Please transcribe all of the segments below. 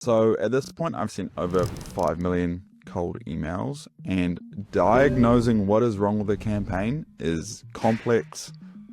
So at this point, I've sent over 5 million cold emails, and diagnosing what is wrong with a campaign is complex,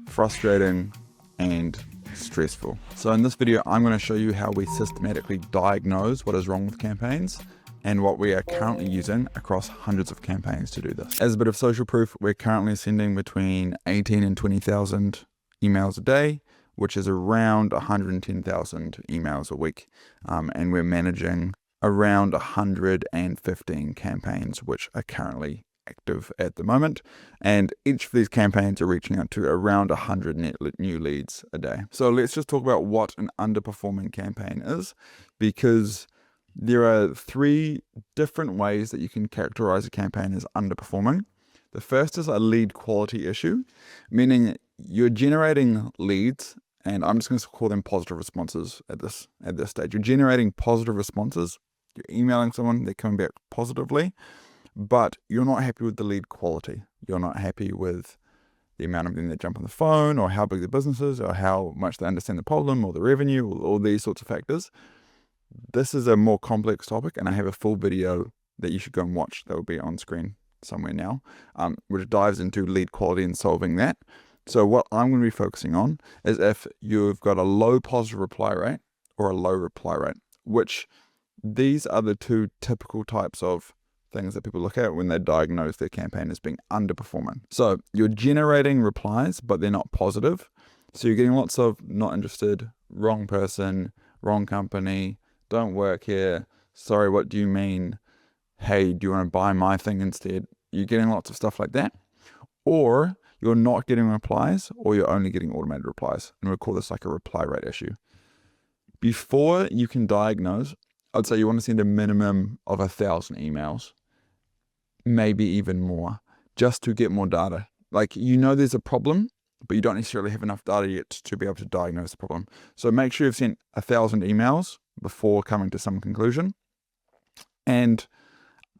frustrating, and stressful. So in this video, I'm going to show you how we systematically diagnose what is wrong with campaigns and what we are currently using across hundreds of campaigns to do this. As a bit of social proof, we're currently sending between 18 and 20,000 emails a day, which is around 110,000 emails a week. And we're managing around 115 campaigns, which are currently active at the moment. And each of these campaigns are reaching out to around 100 new leads a day. So let's just talk about what an underperforming campaign is, because there are 3 different ways that you can characterize a campaign as underperforming. The first is a lead quality issue, meaning you're generating leads, and I'm just going to call them positive responses at this stage. You're generating positive responses. You're emailing someone, they're coming back positively, but you're not happy with the lead quality. You're not happy with the amount of them that jump on the phone, or how big the business is, or how much they understand the problem, or the revenue, or all these sorts of factors. This is a more complex topic, and I have a full video that you should go and watch that will be on screen somewhere now, which dives into lead quality and solving that. So what I'm going to be focusing on is if you've got a low positive reply rate or a low reply rate, which these are the 2 typical types of things that people look at when they diagnose their campaign as being underperforming. So you're generating replies, but they're not positive. So you're getting lots of not interested, wrong person, wrong company, don't work here, sorry, what do you mean? Hey, do you want to buy my thing instead? You're getting lots of stuff like that. Or you're not getting replies, or you're only getting automated replies. And we'll call this like a reply rate issue. Before you can diagnose, I'd say you want to send a minimum of 1,000 emails, maybe even more, just to get more data. Like, there's a problem, but you don't necessarily have enough data yet to be able to diagnose the problem. So make sure you've sent 1,000 emails before coming to some conclusion. And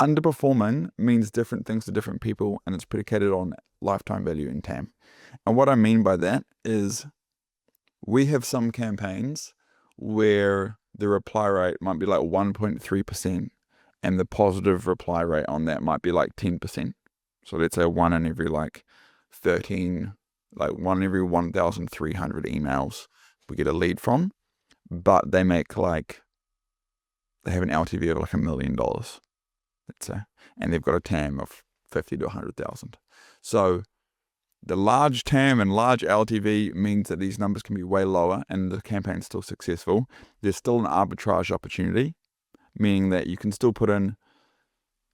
underperforming means different things to different people, and it's predicated on lifetime value and TAM. And what I mean by that is we have some campaigns where the reply rate might be like 1.3%, and the positive reply rate on that might be like 10%. So let's say 1 in every 13, 1 in every 1,300 emails we get a lead from, but they make they have an LTV of $1 million, let's say, and they've got a TAM of 50 to 100,000. So the large TAM and large LTV means that these numbers can be way lower and the campaign's still successful. There's still an arbitrage opportunity, meaning that you can still put in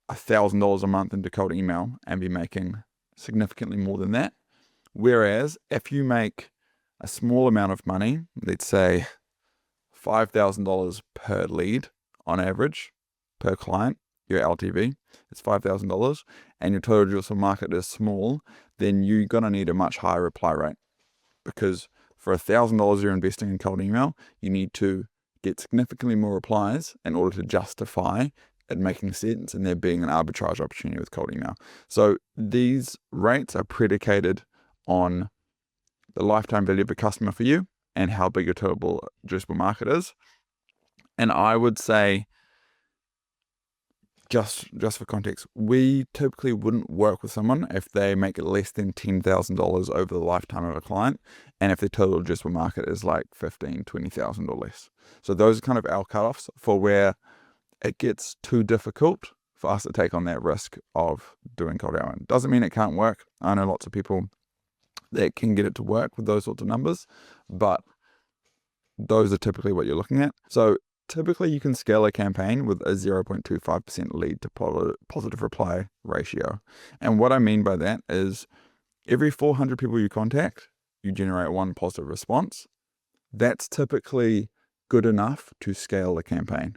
$1,000 a month into cold email and be making significantly more than that. Whereas if you make a small amount of money, let's say $5,000 per lead on average per client, your LTV is $5,000, and your total addressable market is small, then you're going to need a much higher reply rate, because for $1,000 you're investing in cold email, you need to get significantly more replies in order to justify it making sense and there being an arbitrage opportunity with cold email. So these rates are predicated on the lifetime value of a customer for you and how big your total addressable market is. And I would say, just for context, we typically wouldn't work with someone if they make less than $10,000 over the lifetime of a client, and if their total addressable market is like $15,000, $20,000 or less. So those are kind of our cutoffs for where it gets too difficult for us to take on that risk of doing cold email. Doesn't mean it can't work. I know lots of people that can get it to work with those sorts of numbers, but those are typically what you're looking at. So typically you can scale a campaign with a 0.25% lead to positive reply ratio. And what I mean by that is every 400 people you contact, you generate 1 positive response. That's typically good enough to scale a campaign,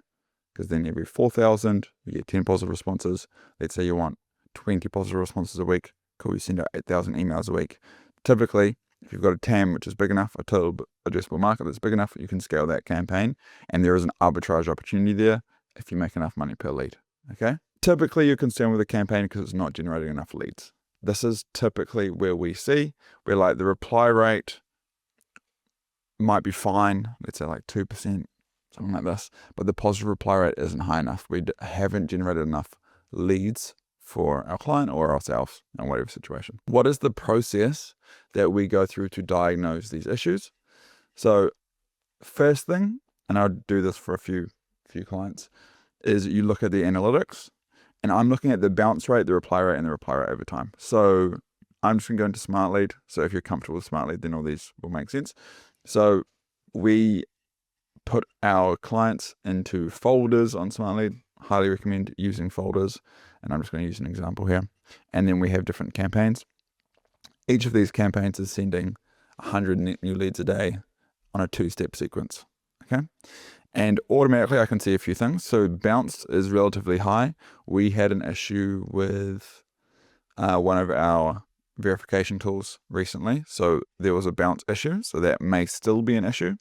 because then every 4,000, you get 10 positive responses. Let's say you want 20 positive responses a week. Cool, you send out 8,000 emails a week. Typically, if you've got a TAM which is big enough, a total addressable market that's big enough, you can scale that campaign, and there is an arbitrage opportunity there if you make enough money per lead. Okay? Typically, you're concerned with a campaign because it's not generating enough leads. This is typically where we see where the reply rate might be fine, let's say 2%, something like this, but the positive reply rate isn't high enough. We haven't generated enough leads for our client or ourselves in whatever situation. What is the process that we go through to diagnose these issues? So first thing, and I'll do this for a few clients, is you look at the analytics, and I'm looking at the bounce rate, the reply rate, and the reply rate over time. So I'm just going to go into Smart Lead. So if you're comfortable with Smart Lead, then all these will make sense. So we put our clients into folders on Smart Lead. Highly recommend using folders. And I'm just going to use an example here. And then we have different campaigns. Each of these campaigns is sending 100 net new leads a day on a 2-step sequence. Okay. And automatically I can see a few things. So bounce is relatively high. We had an issue with one of our verification tools recently. So there was a bounce issue. So that may still be an issue.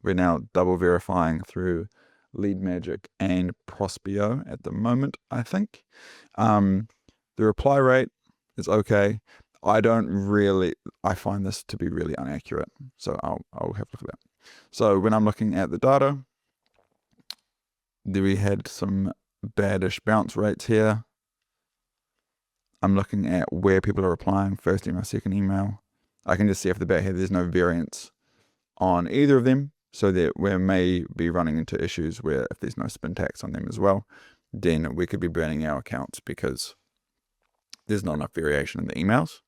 We're now double verifying through Lead Magic and Prospeo at the moment, I think. The reply rate is okay. I find this to be really inaccurate. So I'll have a look at that. So when I'm looking at the data, we had some baddish bounce rates here. I'm looking at where people are replying, first email, second email. I can just see off the bat here, there's no variance on either of them. So that we may be running into issues where if there's no spin tax on them as well, then we could be burning our accounts because there's not enough variation in the emails.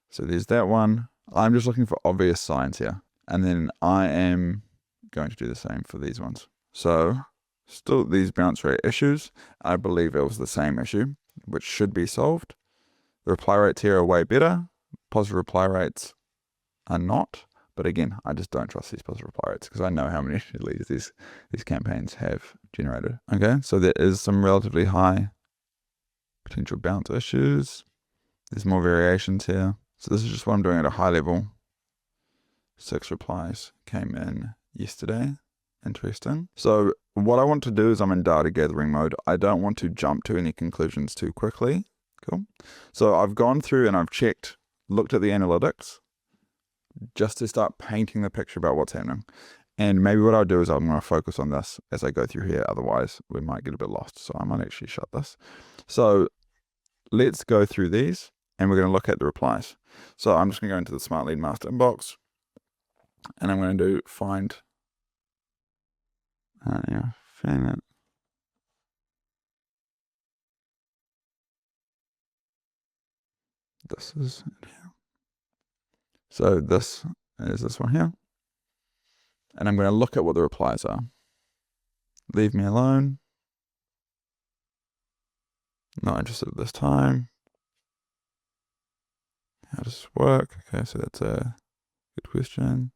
So there's that one. I'm just looking for obvious signs here. And then I am going to do the same for these ones. So still these bounce rate issues. I believe it was the same issue, which should be solved. The reply rates here are way better. Positive reply rates are not. But again, I just don't trust these positive reply rates because I know how many leads these campaigns have generated. Okay, so there is some relatively high potential bounce issues. There's more variations here. So this is just what I'm doing at a high level. 6 replies came in yesterday. Interesting. So what I want to do is I'm in data gathering mode. I don't want to jump to any conclusions too quickly. Cool. So I've gone through and I've looked at the analytics, just to start painting the picture about what's happening. And maybe what I'll do is I'm going to focus on this as I go through here. Otherwise, we might get a bit lost. So I might actually shut this. So let's go through these and we're going to look at the replies. So I'm just going to go into the Smart Lead Master Inbox and I'm going to find it. This is it here. So this is this one here. And I'm going to look at what the replies are. Leave me alone. Not interested at this time. How does this work? Okay, so that's a good question.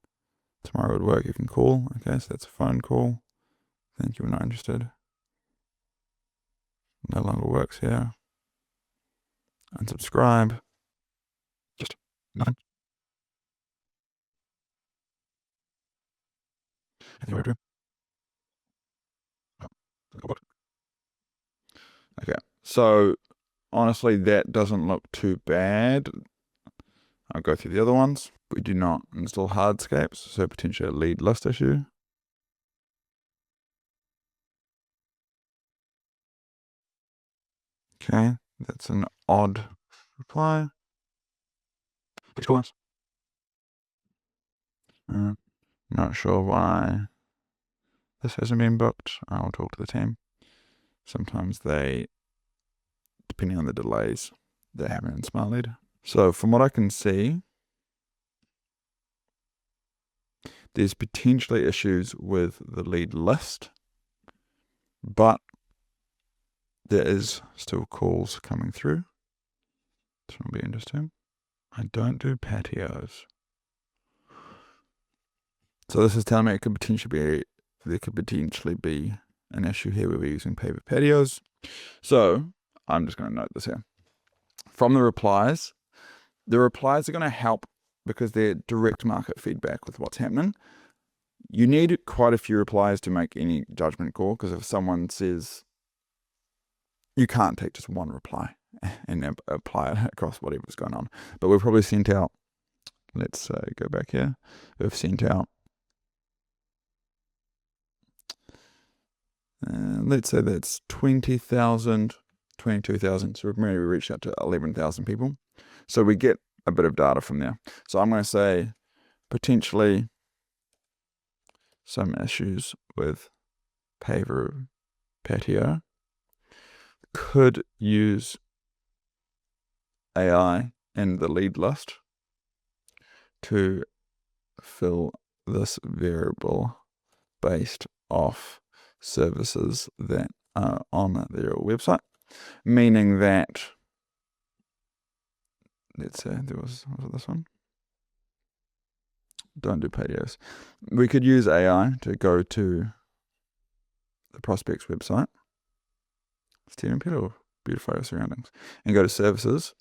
Tomorrow would work, you can call. Okay, so that's a phone call. Thank you, we're not interested. No longer works here. Unsubscribe. Just none. Okay, so honestly, that doesn't look too bad. I'll go through the other ones. We do not install hardscapes, so potentially a lead list issue. Okay, that's an odd reply. Not sure why this hasn't been booked. I'll talk to the team. Sometimes they, depending on the delays, they happen in Smart Lead. So from what I can see, there's potentially issues with the lead list, but there is still calls coming through. This will be interesting. I don't do patios. So this is telling me there could potentially be an issue here where we're using paper patios. So I'm just going to note this here. From the replies are going to help because they're direct market feedback with what's happening. You need quite a few replies to make any judgment call, because if someone says, you can't take just one reply and apply it across whatever's going on. But we've probably sent out, let's go back here. We've sent out let's say that's 20,000, 22,000. So we've maybe reached out to 11,000 people. So we get a bit of data from there. So I'm going to say potentially some issues with paver patio could use AI in the lead list to fill this variable based off services that are on their website, meaning that, let's say was it this one? Don't do patios. We could use AI to go to the prospect's website, Stephen Peter, beautiful surroundings, and go to services.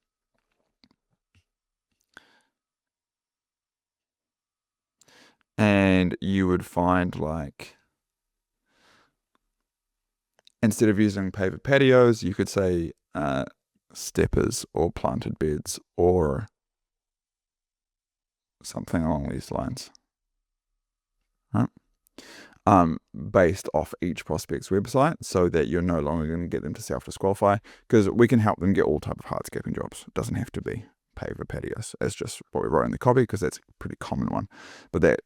And you would find, like, instead of using paver patios, you could say steppers or planted beds or something along these lines, right? Based off each prospect's website, so that you're no longer going to get them to self-disqualify, because we can help them get all type of hardscaping jobs. It doesn't have to be paver patios. It's just what we wrote in the copy, because that's a pretty common one. But that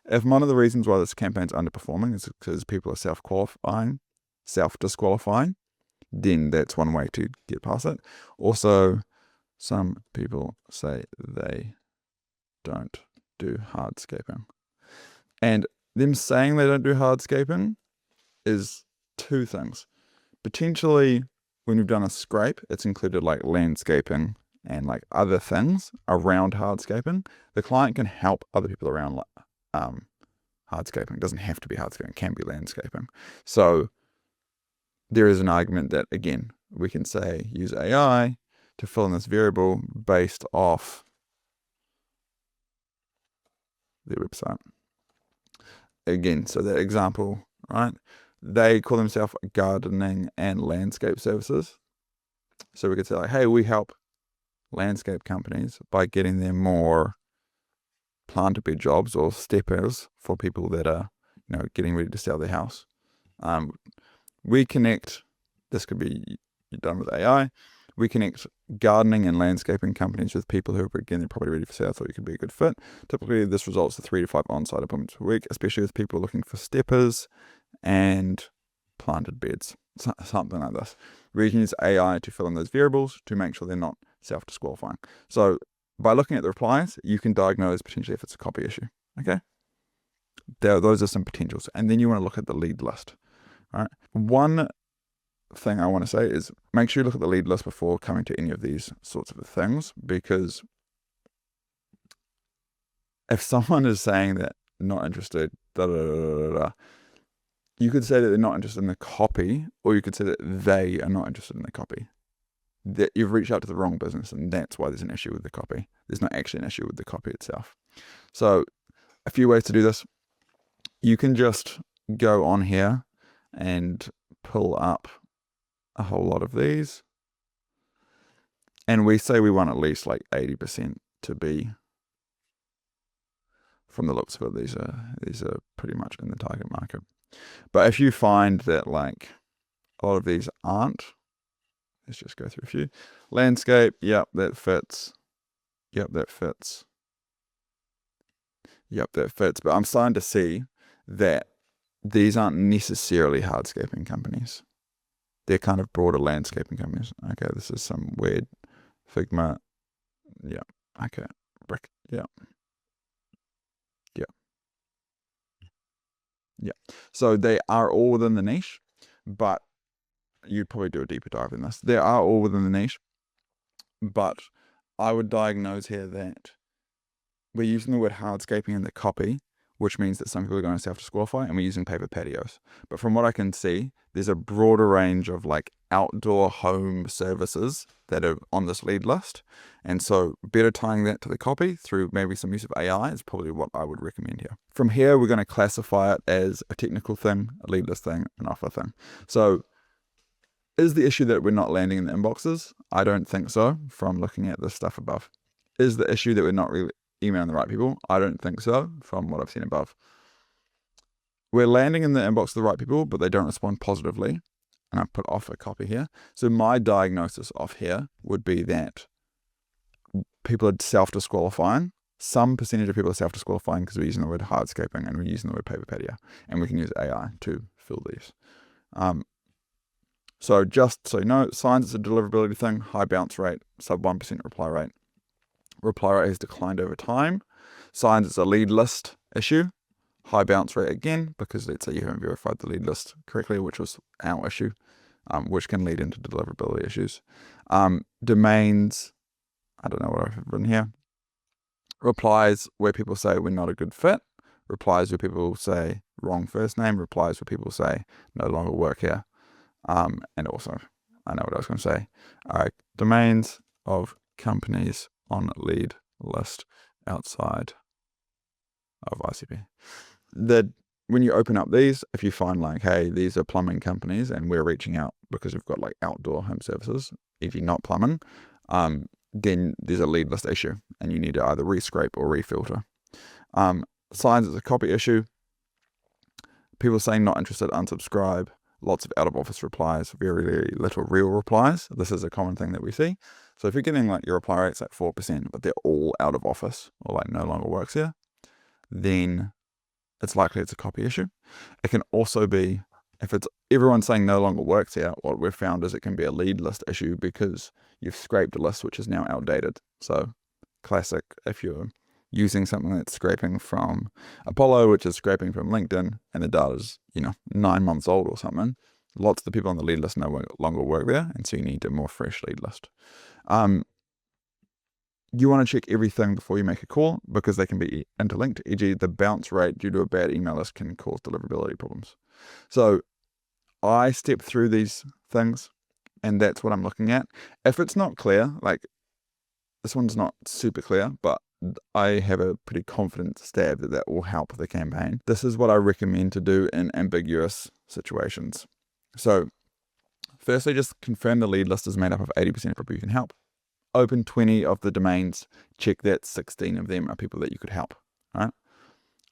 if one of the reasons why this campaign's underperforming is because people are self-disqualifying, then that's one way to get past it. Also, some people say they don't do hardscaping. And them saying they don't do hardscaping is two things. Potentially, when we've done a scrape, it's included like landscaping and like other things around hardscaping. The client can help other people around hardscaping. It doesn't have to be hardscaping, it can be landscaping. So there is an argument that, again, we can say use AI to fill in this variable based off their website. Again, so that example, right? They call themselves gardening and landscape services. So we could say, like, hey, we help landscape companies by getting them more planter bed jobs or steppers for people that are, getting ready to sell their house. We connect, this could be done with AI, we connect gardening and landscaping companies with people who are getting their property ready for sale. I thought you could be a good fit. Typically, this results in 3 to 5 on-site appointments per week, especially with people looking for steppers and planted beds, something like this. We can use AI to fill in those variables to make sure they're not self-disqualifying. So by looking at the replies, you can diagnose potentially if it's a copy issue. Okay? Those are some potentials. And then you want to look at the lead list. Right? One thing I want to say is make sure you look at the lead list before coming to any of these sorts of things, because if someone is saying that not interested, you could say that they're not interested in the copy, or you could say that they are not interested in the copy. That you've reached out to the wrong business, and that's why there's an issue with the copy. There's not actually an issue with the copy itself. So a few ways to do this. You can just go on here and pull up a whole lot of these, and we say we want at least like 80% to be, from the looks of it, these are pretty much in the target market. But if you find that like a lot of these aren't, let's just go through a few. Landscape, yep, that fits. Yep, that fits. Yep, that fits. But I'm starting to see that these aren't necessarily hardscaping companies. They're kind of broader landscaping companies. Okay, this is some weird Figma. Yeah. Okay. Brick. Yeah. Yeah. Yeah. So they are all within the niche, but you'd probably do a deeper dive in this. They are all within the niche, but I would diagnose here that we're using the word hardscaping in the copy, which means that some people are going to self-disqualify, and we're using paver patios. But from what I can see, there's a broader range of like outdoor home services that are on this lead list. And so better tying that to the copy through maybe some use of AI is probably what I would recommend here. From here, we're going to classify it as a technical thing, a lead list thing, an offer thing. So is the issue that we're not landing in the inboxes? I don't think so, from looking at this stuff above. Is the issue that we're not really emailing the right people? I don't think so, from what I've seen above. we're landing in the inbox of the right people, but they don't respond positively. And I put off a copy here. So my diagnosis off here would be that people are self-disqualifying. Some percentage of people are self-disqualifying because we're using the word hardscaping and we're using the word paper patio, and we can use AI to fill these. So just so you know, signs it's a deliverability thing, high bounce rate, sub 1% reply rate. Reply rate has declined over time. Signs it's a lead list issue, high bounce rate again, because let's say you haven't verified the lead list correctly, which was our issue, which can lead into deliverability issues. Domains, I don't know what I've written here. Replies where people say we're not a good fit. Replies where people say wrong first name. Replies where people say no longer work here. And also, I know what I was going to say. All right, domains of companies on lead list outside of ICP. When you open up these, if you find like, hey, these are plumbing companies and we're reaching out because we've got like outdoor home services, if you're not plumbing, then there's a lead list issue and you need to either rescrape or refilter. Signs it's a copy issue. People saying not interested, unsubscribe. Lots of out of office replies, very, very little real replies. This is a common thing that we see. So if you're getting like your reply rate's like 4%, but they're all out of office or like no longer works here, then it's likely it's a copy issue. It can also be, if it's everyone saying no longer works here, what we've found is it can be a lead list issue because you've scraped a list which is now outdated. So classic, if you're using something that's scraping from Apollo, which is scraping from LinkedIn, and the data's 9 months old or something, lots of the people on the lead list no longer work there, and so you need a more fresh lead list. You want to check everything before you make a call because they can be interlinked, e.g. the bounce rate due to a bad email list can cause deliverability problems. So I step through these things and that's what I'm looking at. If it's not clear, like this one's not super clear, but I have a pretty confident stab that will help the campaign. This is what I recommend to do in ambiguous situations. So firstly, just confirm the lead list is made up of 80% of people you can help. Open 20 of the domains, check that 16 of them are people that you could help. All right?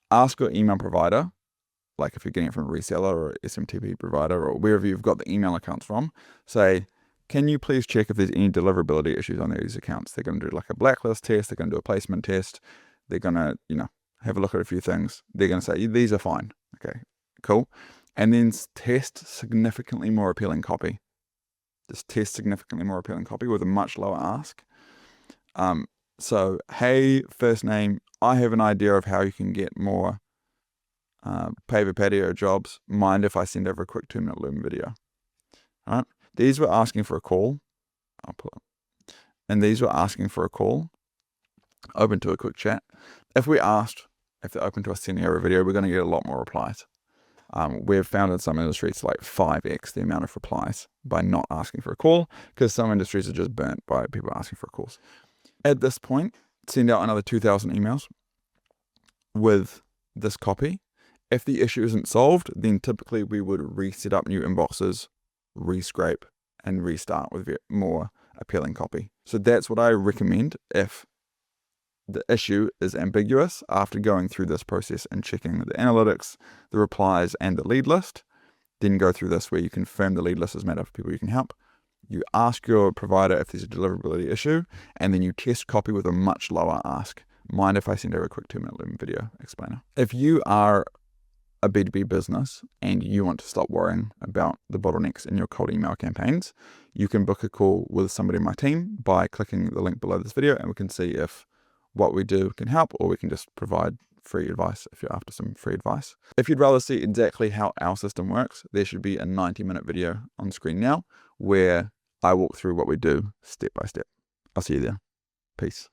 Ask your email provider, like if you're getting it from a reseller or SMTP provider or wherever you've got the email accounts from, say, can you please check if there's any deliverability issues on these accounts? They're going to do like a blacklist test. They're going to do a placement test. They're going to, have a look at a few things. They're going to say, these are fine. Okay, cool. And then test significantly more appealing copy. Just test significantly more appealing copy with a much lower ask. So, hey, first name, I have an idea of how you can get more paper patio jobs. Mind if I send over a quick 2-minute Loom video? All right. These were asking for a call. I'll put it. And these were asking for a call. Open to a quick chat. If we asked if they're open to us sending over a video, we're going to get a lot more replies. We've found in some industries like 5x the amount of replies by not asking for a call because some industries are just burnt by people asking for calls. At this point, send out another 2,000 emails with this copy. If the issue isn't solved, then typically we would reset up new inboxes, rescrape, and restart with more appealing copy. So that's what I recommend if the issue is ambiguous after going through this process and checking the analytics, the replies, and the lead list. Then go through this where you confirm the lead list is made up of people you can help. You ask your provider if there's a deliverability issue, and then you test copy with a much lower ask. Mind if I send over a quick 2-minute Loom video explainer? If you are a B2B business and you want to stop worrying about the bottlenecks in your cold email campaigns, you can book a call with somebody in my team by clicking the link below this video, and we can see if what we do can help, or we can just provide free advice if you're after some free advice. If you'd rather see exactly how our system works, there should be a 90-minute video on screen now where I walk through what we do step by step. I'll see you there. Peace.